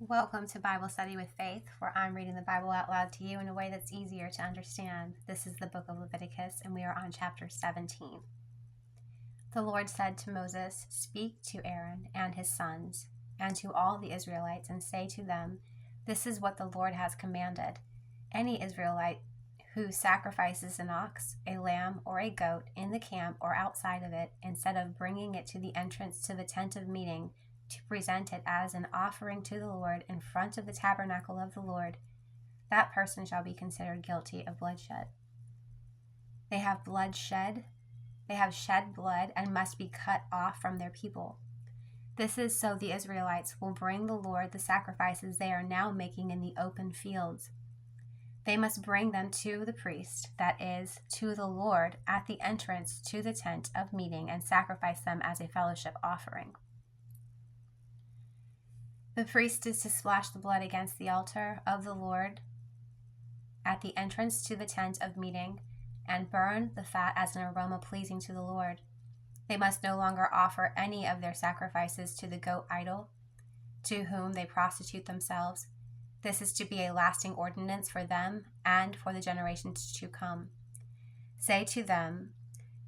Welcome to Bible Study with Faith, where I'm reading the Bible out loud to you in a way that's easier to understand. This is the book of Leviticus, and we are on chapter 17. The Lord said to Moses, "Speak to Aaron and his sons, and to all the Israelites, and say to them, this is what the Lord has commanded. Any Israelite who sacrifices an ox, a lamb, or a goat in the camp or outside of it, instead of bringing it to the entrance to the tent of meeting, to present it as an offering to the Lord in front of the tabernacle of the Lord, that person shall be considered guilty of bloodshed. They have shed blood and must be cut off from their people. This is so the Israelites will bring the Lord the sacrifices they are now making in the open fields. They must bring them to the priest, that is, to the Lord, at the entrance to the tent of meeting, and sacrifice them as a fellowship offering. The priest is to splash the blood against the altar of the Lord at the entrance to the tent of meeting and burn the fat as an aroma pleasing to the Lord. They must no longer offer any of their sacrifices to the goat idol, to whom they prostitute themselves. This is to be a lasting ordinance for them and for the generations to come. Say to them,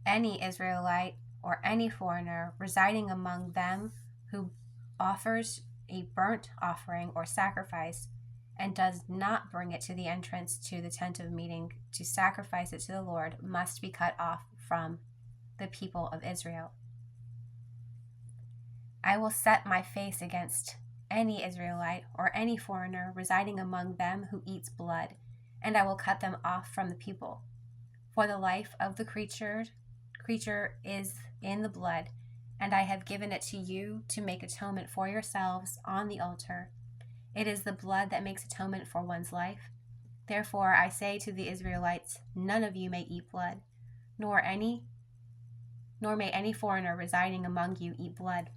any Israelite or any foreigner residing among them who offers a burnt offering or sacrifice and does not bring it to the entrance to the tent of meeting to sacrifice it to the Lord must be cut off from the people of Israel. I will set my face against any Israelite or any foreigner residing among them who eats blood, and I will cut them off from the people. For the life of the creature is in the blood, and I have given it to you to make atonement for yourselves on the altar. It is the blood that makes atonement for one's life. Therefore I say to the Israelites, none of you may eat blood, nor may any foreigner residing among you eat blood.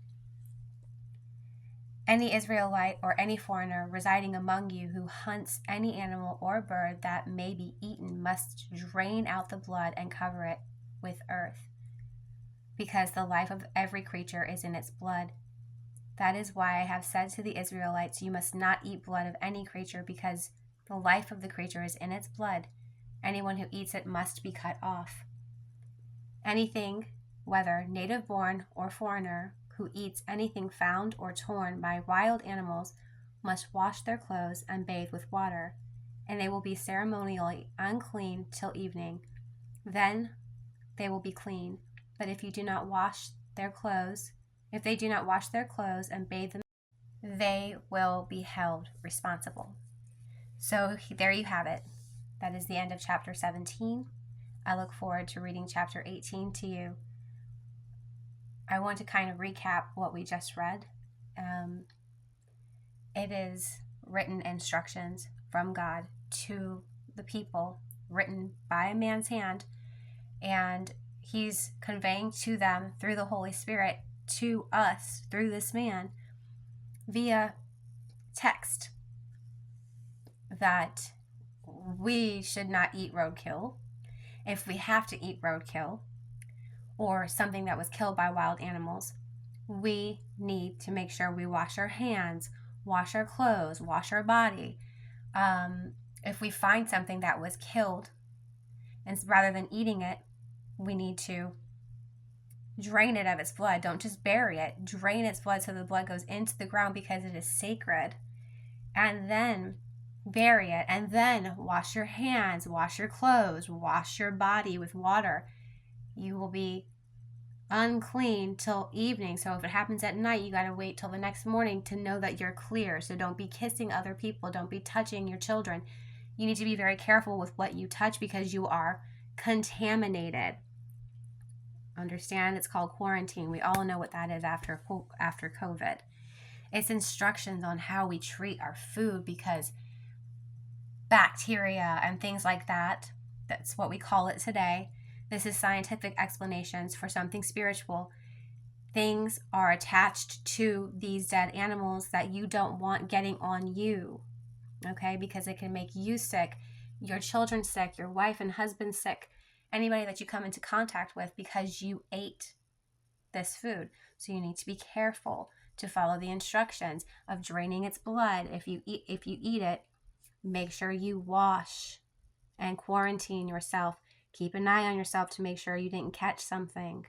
Any Israelite or any foreigner residing among you who hunts any animal or bird that may be eaten must drain out the blood and cover it with earth, because the life of every creature is in its blood. That is why I have said to the Israelites, you must not eat blood of any creature, because the life of the creature is in its blood. Anyone who eats it must be cut off. Anything, whether native born or foreigner, who eats anything found or torn by wild animals must wash their clothes and bathe with water, and they will be ceremonially unclean till evening. Then they will be clean. But if they do not wash their clothes and bathe them, they will be held responsible. So there you have it. That is the end of chapter 17. I look forward to reading chapter 18 to you. I want to kind of recap what we just read. It is written instructions from God to the people, written by a man's hand, and He's conveying to them through the Holy Spirit to us through this man via text that we should not eat roadkill. If we have to eat roadkill or something that was killed by wild animals, we need to make sure we wash our hands, wash our clothes, wash our body. If we find something that was killed, and rather than eating it, we need to drain it of its blood. Don't just bury it. Drain its blood so the blood goes into the ground because it is sacred. And then bury it. And then wash your hands, wash your clothes, wash your body with water. You will be unclean till evening. So if it happens at night, you got to wait till the next morning to know that you're clear. So don't be kissing other people. Don't be touching your children. You need to be very careful with what you touch because you are contaminated. Understand, it's called quarantine. We all know what that is after COVID. It's instructions on how we treat our food, because bacteria and things like that, that's what we call it today. This is scientific explanations for something spiritual. Things are attached to these dead animals that you don't want getting on you, okay? Because it can make you sick, your children sick, your wife and husband sick, anybody that you come into contact with, because you ate this food. So you need to be careful to follow the instructions of draining its blood. If you eat it, make sure you wash and quarantine yourself. Keep an eye on yourself to make sure you didn't catch something.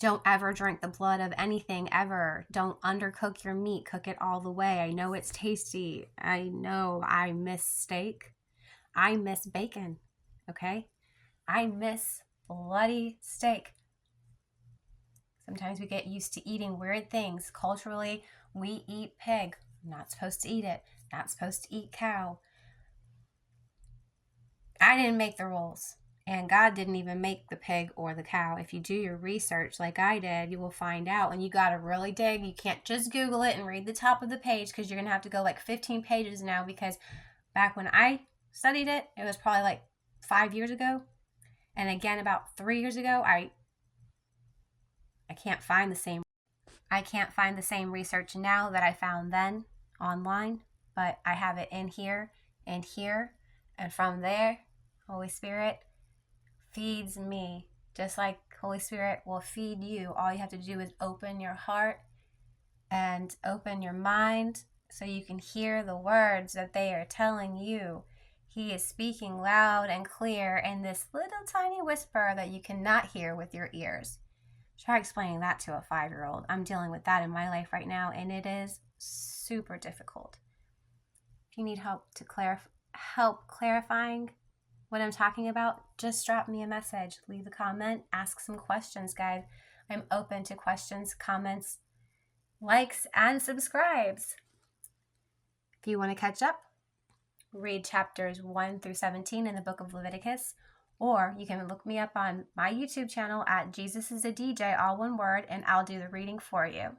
Don't ever drink the blood of anything, ever. Don't undercook your meat. Cook it all the way. I know it's tasty. I know I miss steak. I miss bacon, okay? I miss bloody steak. Sometimes we get used to eating weird things. Culturally, we eat pig. Not supposed to eat it. Not supposed to eat cow. I didn't make the rules. And God didn't even make the pig or the cow. If you do your research like I did, you will find out. And you got to really dig. You can't just Google it and read the top of the page, because you're going to have to go like 15 pages now, because back when I studied it, it was probably like 5 years ago. And again, about 3 years ago, I can't find the same research now that I found then online, but I have it in here and here, and from there, Holy Spirit feeds me, just like Holy Spirit will feed you. All you have to do is open your heart and open your mind so you can hear the words that they are telling you. He is speaking loud and clear in this little tiny whisper that you cannot hear with your ears. Try explaining that to a 5-year-old. I'm dealing with that in my life right now, and it is super difficult. If you need help clarifying what I'm talking about, just drop me a message, leave a comment, ask some questions, guys. I'm open to questions, comments, likes, and subscribes. If you want to catch up, read chapters 1 through 17 in the book of Leviticus, or you can look me up on my YouTube channel at Jesus is a DJ, all one word, and I'll do the reading for you.